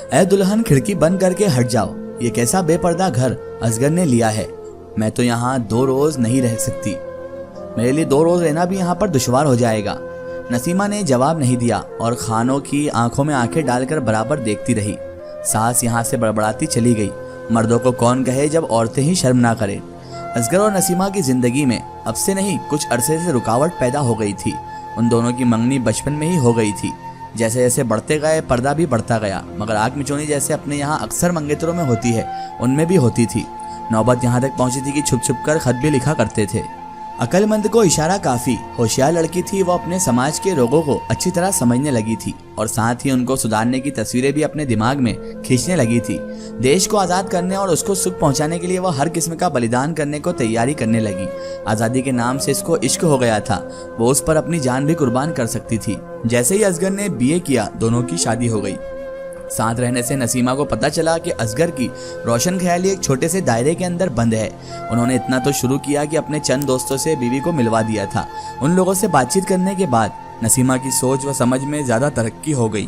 ऐ दुल्हन खिड़की बंद करके हट जाओ, ये कैसा बेपर्दा घर असगर ने लिया है। मैं तो यहाँ 2 रोज नहीं रह सकती, मेरे लिए 2 रोज रहना भी यहाँ पर दुश्वार हो जाएगा। नसीमा ने जवाब नहीं दिया और खानों की आंखों में आंखें डालकर बराबर देखती रही। सास यहाँ से बड़बड़ाती चली गई, मर्दों को कौन कहे जब औरतें ही शर्म ना करें। असगर और नसीमा की जिंदगी में अब से नहीं कुछ अरसे से रुकावट पैदा हो गई थी। उन दोनों की मंगनी बचपन में ही हो गई थी। जैसे जैसे बढ़ते गए पर्दा भी बढ़ता गया, मगर आग मिचोनी जैसे अपने यहाँ अक्सर मंगेतरों में होती है, उनमें भी होती थी। नौबत यहाँ तक पहुंची थी कि छुप छुप कर खत भी लिखा करते थे। अक्लमंद को इशारा काफी, होशियार लड़की थी वो, अपने समाज के रोगों को अच्छी तरह समझने लगी थी और साथ ही उनको सुधारने की तस्वीरें भी अपने दिमाग में खींचने लगी थी। देश को आज़ाद करने और उसको सुख पहुंचाने के लिए वह हर किस्म का बलिदान करने को तैयारी करने लगी। आज़ादी के नाम से इसको इश्क हो गया था, वो उस पर अपनी जान भी कुर्बान कर सकती थी। जैसे ही असगर ने BA किया, दोनों की शादी हो गई। साथ रहने से नसीमा को पता चला कि असगर की रोशन ख्याली एक छोटे से दायरे के अंदर बंद है। उन्होंने इतना तो शुरू किया कि अपने चंद दोस्तों से बीवी को मिलवा दिया था। उन लोगों से बातचीत करने के बाद नसीमा की सोच व समझ में ज़्यादा तरक्की हो गई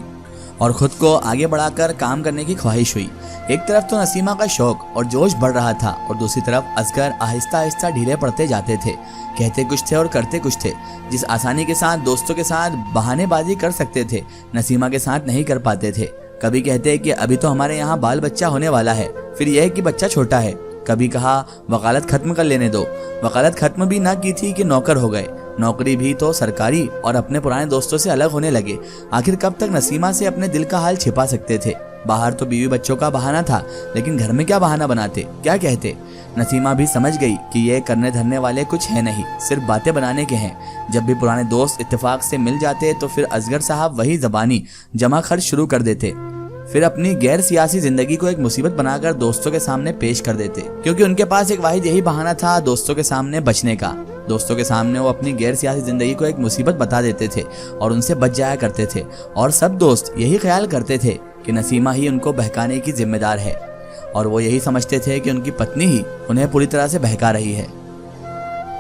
और खुद को आगे बढ़ाकर काम करने की ख्वाहिश हुई। एक तरफ तो नसीमा का शौक और जोश बढ़ रहा था और दूसरी तरफ असगर आहिस्ता आहिस्ता ढीले पड़ते जाते थे। कहते कुछ थे और करते कुछ थे। जिस आसानी के साथ दोस्तों के साथ बहानेबाजी कर सकते थे, नसीमा के साथ नहीं कर पाते थे। कभी कहते कि अभी तो हमारे यहाँ बाल बच्चा होने वाला है, फिर यह कि बच्चा छोटा है। कभी कहा वकालत खत्म कर लेने दो, वकालत खत्म भी ना की थी कि नौकर हो गए, नौकरी भी तो सरकारी, और अपने पुराने दोस्तों से अलग होने लगे। आखिर कब तक नसीमा से अपने दिल का हाल छिपा सकते थे। बाहर तो बीवी बच्चों का बहाना था, लेकिन घर में क्या बहाना बनाते, क्या कहते। नसीमा भी समझ गई कि ये करने धरने वाले कुछ है नहीं, सिर्फ बातें बनाने के हैं। जब भी पुराने दोस्त इत्तेफाक से मिल जाते तो फिर असगर साहब वही जबानी जमा खर्च शुरू कर देते, फिर अपनी गैर सियासी जिंदगी को एक मुसीबत बनाकर दोस्तों के सामने पेश कर देते, क्योंकि उनके पास एक वाहिद यही बहाना था दोस्तों के सामने बचने का। दोस्तों के सामने वो अपनी गैर सियासी जिंदगी को एक मुसीबत बता देते थे और उनसे बच जाया करते थे। और सब दोस्त यही ख्याल करते थे कि नसीमा ही उनको बहकाने की जिम्मेदार है, और वो यही समझते थे कि उनकी पत्नी ही उन्हें पूरी तरह से बहका रही है।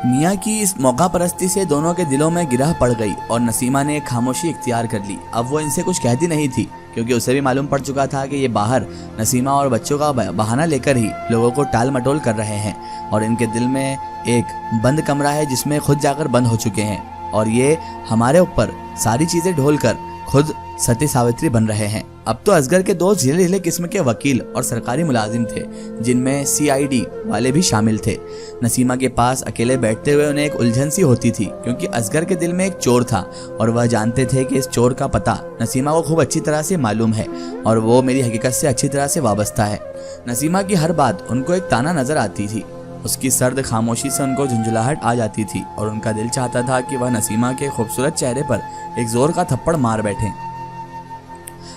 मियाँ की इस मौका परस्ती से दोनों के दिलों में गिरह पड़ गई और नसीमा ने खामोशी इख्तियार कर ली। अब वो इनसे कुछ कहती नहीं थी, क्योंकि उसे भी मालूम पड़ चुका था कि ये बाहर नसीमा और बच्चों का बहाना लेकर ही लोगों को टाल मटोल कर रहे हैं, और इनके दिल में एक बंद कमरा है जिसमें खुद जाकर बंद हो चुके हैं, और ये हमारे ऊपर सारी चीजें ढोल कर खुद सती सावित्री बन रहे हैं। अब तो असगर के दोस्त ढीले ढीले किस्म के वकील और सरकारी मुलाजिम थे, जिनमें CID वाले भी शामिल थे। नसीमा के पास अकेले बैठते हुए उन्हें एक उलझन सी होती थी, क्योंकि असगर के दिल में एक चोर था और वह जानते थे कि इस चोर का पता नसीमा को खूब अच्छी तरह से मालूम है और वो मेरी हकीकत से अच्छी तरह से वाबस्ता है। नसीमा की हर बात उनको एक ताना नजर आती थी। उसकी सर्द खामोशी से उनको झुंझुलाहट आ जाती थी और उनका दिल चाहता था कि वह नसीमा के खूबसूरत चेहरे पर एक जोर का थप्पड़ मार बैठे।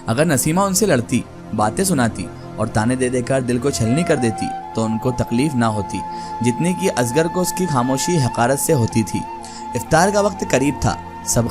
अगर नसीमा उनसे लड़ती, बातें सुनाती और ताने दे देकर दिल को छलनी कर देती तो उनको तकलीफ ना होती जितनी कि असगर को उसकी खामोशी हकारत से होती थी। इफ्तार का वक्त करीब था। सब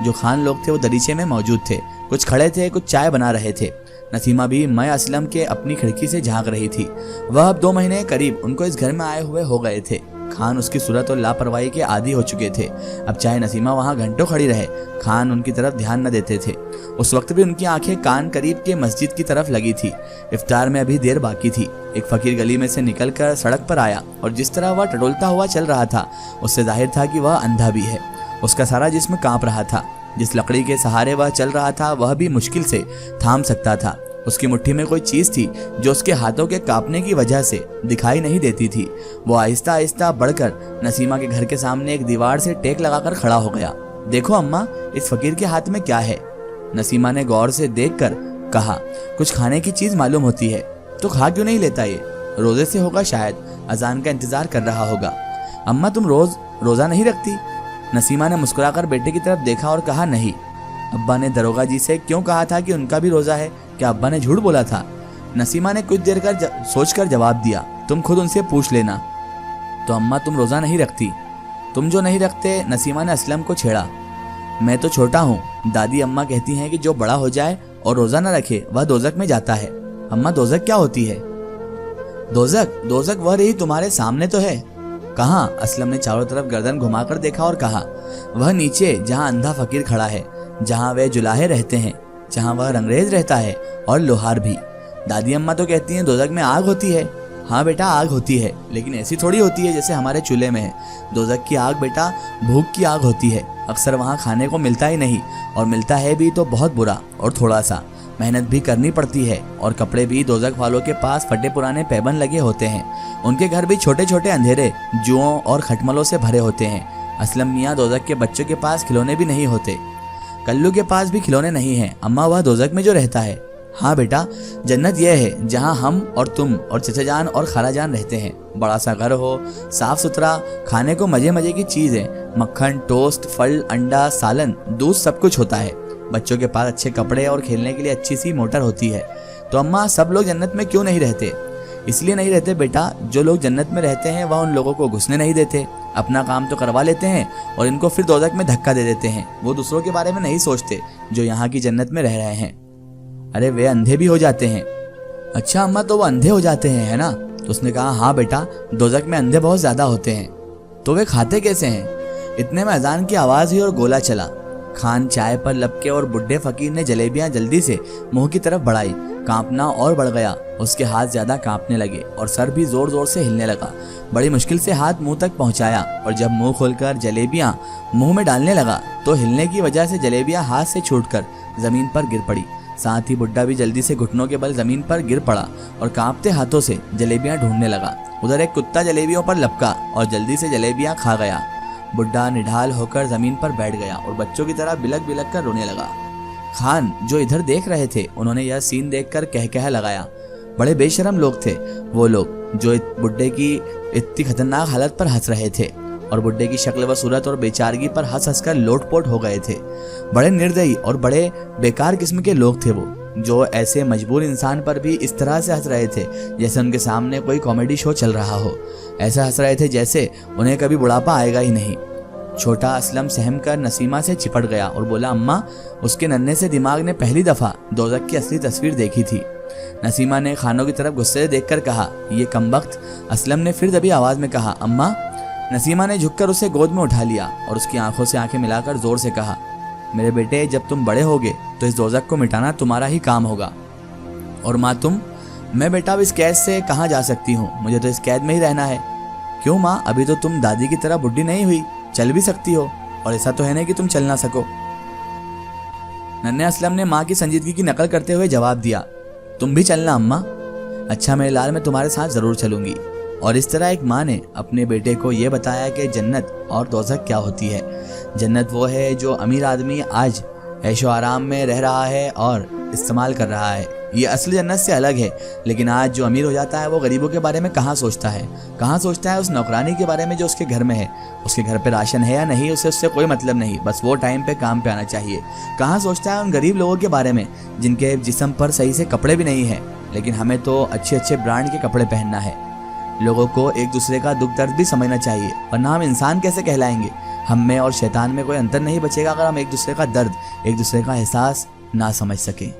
जो खान लोग थे वो दरीचे में मौजूद थे, कुछ खड़े थे, कुछ चाय बना रहे थे। नसीमा भी मैं असलम के अपनी खिड़की से झांक रही थी। वह अब 2 महीने करीब उनको इस घर में आए हुए हो गए थे। खान उसकी सूरत और लापरवाही के आदी हो चुके थे। अब चाहे नसीमा वहां घंटों खड़ी रहे, खान उनकी तरफ ध्यान न देते थे। उस वक्त भी उनकी आंखें कान करीब के मस्जिद की तरफ लगी थी। इफ्तार में अभी देर बाकी थी। एक फकीर गली में से निकलकर सड़क पर आया और जिस तरह वह टटोलता हुआ चल रहा था, उससे जाहिर था कि वह अंधा भी है। उसका सारा जिस्म कांप रहा था। जिस लकड़ी के सहारे वह चल रहा था वह भी मुश्किल से थाम सकता था। उसकी मुट्ठी में कोई चीज थी जो उसके हाथों के कांपने की वजह से दिखाई नहीं देती थी। वो आहिस्ता आहिस्ता बढ़कर नसीमा के घर के सामने एक दीवार से टेक लगाकर खड़ा हो गया। देखो अम्मा, इस फकीर के हाथ में क्या है? नसीमा ने गौर से देखकर कहा, कुछ खाने की चीज मालूम होती है तो खा क्यों नहीं लेता? ये रोजे से होगा, शायद अजान का इंतजार कर रहा होगा। अम्मा, तुम रोजा नहीं रखती? नसीमा ने मुस्कुराकर बेटे की तरफ देखा और कहा, नहीं। अब्बा ने दरोगा जी से क्यों कहा था कि उनका भी रोजा है? क्या अब्बा ने झूठ बोला था? नसीमा ने कुछ देर सोचकर जवाब दिया, तुम खुद उनसे पूछ लेना। तो अम्मा, तुम रोजा नहीं रखती? तुम जो नहीं रखते। नसीमा ने असलम को छेड़ा। मैं तो छोटा हूँ। दादी अम्मा कहती हैं कि जो बड़ा हो जाए और रोजा न रखे वह दोजक में जाता है। अम्मा, दोजक क्या होती है? दोजक वह रही तुम्हारे सामने तो है। कहाँ? असलम ने चारों तरफ गर्दन घुमाकर देखा और कहा, वह नीचे जहाँ अंधा फकीर खड़ा है, जहाँ वे जुलाहे रहते हैं। जहाँ वह रंगरेज रहता है और लोहार भी। दादी अम्मा तो कहती हैं दोजख में आग होती है। हाँ बेटा, आग होती है, लेकिन ऐसी थोड़ी होती है जैसे हमारे चूल्हे में है। दोजख की आग बेटा भूख की आग होती है। अक्सर वहाँ खाने को मिलता ही नहीं, और मिलता है भी तो बहुत बुरा और थोड़ा सा। मेहनत भी करनी पड़ती है, और कपड़े भी दोजख वालों के पास फटे पुराने पैबंद लगे होते हैं। उनके घर भी छोटे छोटे अंधेरे जुओं और खटमलों से भरे होते हैं। असलम मियाँ दोजख के बच्चों के पास खिलौने भी नहीं होते। कल्लू के पास भी खिलौने नहीं हैं। अम्मा, वह दोजख में जो रहता है। हाँ बेटा, जन्नत यह है जहाँ हम और तुम और चचा जान और खाला जान रहते हैं। बड़ा सा घर हो, साफ सुथरा, खाने को मजे मजे की चीजें, मक्खन, टोस्ट, फल, अंडा, सालन, दूध, सब कुछ होता है। बच्चों के पास अच्छे कपड़े और खेलने के लिए अच्छी सी मोटर होती है। तो अम्मा, सब लोग जन्नत में क्यों नहीं रहते? इसलिए नहीं रहते बेटा, जो लोग जन्नत में रहते हैं वह उन लोगों को घुसने नहीं देते। अपना काम तो करवा लेते हैं और इनको फिर दोजख में धक्का दे देते हैं। वो दूसरों के बारे में नहीं सोचते जो यहाँ की जन्नत में रह रहे हैं। अरे वे अंधे भी हो जाते हैं। अच्छा अम्मा, तो वो अंधे हो जाते हैं, है ना? तो उसने कहा, हाँ बेटा, दोजख में अंधे बहुत ज्यादा होते हैं। तो वे खाते कैसे हैं? इतने में अजान की आवाज हुई और गोला चला। खान चाय पर लपके और बुढ़े फकीर ने जलेबियां जल्दी से मुंह की तरफ बढ़ाई। कांपना और बढ़ गया। उसके हाथ ज्यादा कांपने लगे और सर भी जोर जोर से हिलने लगा। बड़ी मुश्किल से हाथ मुंह तक पहुंचाया, और जब मुंह खोलकर जलेबियां मुंह में डालने लगा तो हिलने की वजह से जलेबियां हाथ से छूटकर जमीन पर गिर पड़ी। साथ ही बुड्ढा भी जल्दी से घुटनों के बल जमीन पर गिर पड़ा और कांपते हाथों से जलेबियां ढूंढने लगा। उधर एक कुत्ता जलेबियों पर लपका और जल्दी से जलेबियां खा गया। बुड्ढा निढाल होकर जमीन पर बैठ गया और बच्चों की तरह बिलक बिलक कर रोने लगा। खान जो इधर देख रहे थे, उन्होंने यह सीन देखकर कह लगाया। बड़े बेशरम लोग थे वो लोग जो बुड्ढे की इतनी खतरनाक हालत पर हंस रहे थे, और बुड्ढे की शक्ल व सूरत और बेचारगी पर हंस हंस कर लोटपोट हो गए थे। बड़े निर्दयी और बड़े बेकार किस्म के लोग थे वो, जो ऐसे मजबूर इंसान पर भी इस तरह से हंस रहे थे जैसे उनके सामने कोई कॉमेडी शो चल रहा हो। ऐसा हंस रहे थे जैसे उन्हें कभी बुढ़ापा आएगा ही नहीं। छोटा असलम सहम कर नसीमा से चिपट गया और बोला, अम्मा, उसके नन्हे से दिमाग ने पहली दफा दोजख की असली तस्वीर देखी थी। नसीमा ने खानों की तरफ गुस्से से देखकर कहा, ये कमबख्त। असलम ने फिर दबी आवाज में कहा, अम्मा। नसीमा ने झुककर उसे गोद में उठा लिया और उसकी आंखों से आंखें मिलाकर जोर से कहा, मेरे बेटे, जब तुम बड़े होगे तो इस दोजख को मिटाना तुम्हारा ही काम होगा। और माँ, तुम? मैं बेटा अब इस कैद से कहाँ जा सकती हूँ? मुझे तो इस कैद में ही रहना है। क्यों माँ, अभी तो तुम दादी की तरह बुढ़ी नहीं हुई, चल भी सकती हो, और ऐसा तो है नहीं कि तुम चल ना सको। नन्हे असलम ने माँ की संजीदगी की नकल करते हुए जवाब दिया, तुम भी चलना अम्मा। अच्छा मेरे लाल, मैं तुम्हारे साथ जरूर चलूंगी। और इस तरह एक माँ ने अपने बेटे को ये बताया कि जन्नत और दोजख क्या होती है। जन्नत वो है जो अमीर आदमी आज ऐशो आराम में रह रहा है और इस्तेमाल कर रहा है, ये असली जन्नत से अलग है। लेकिन आज जो अमीर हो जाता है वो गरीबों के बारे में कहाँ सोचता है? कहाँ सोचता है उस नौकरानी के बारे में जो उसके घर में है? उसके घर पे राशन है या नहीं, उससे कोई मतलब नहीं, बस वो टाइम पे काम पे आना चाहिए। कहाँ सोचता है उन गरीब लोगों के बारे में जिनके जिस्म पर सही से कपड़े भी नहीं है, लेकिन हमें तो अच्छे अच्छे ब्रांड के कपड़े पहनना है। लोगों को एक दूसरे का दुख दर्द भी समझना चाहिए, वरना हम इंसान कैसे कहलाएंगे? हम में और शैतान में कोई अंतर नहीं बचेगा अगर हम एक दूसरे का दर्द, एक दूसरे का एहसास ना समझ सकें।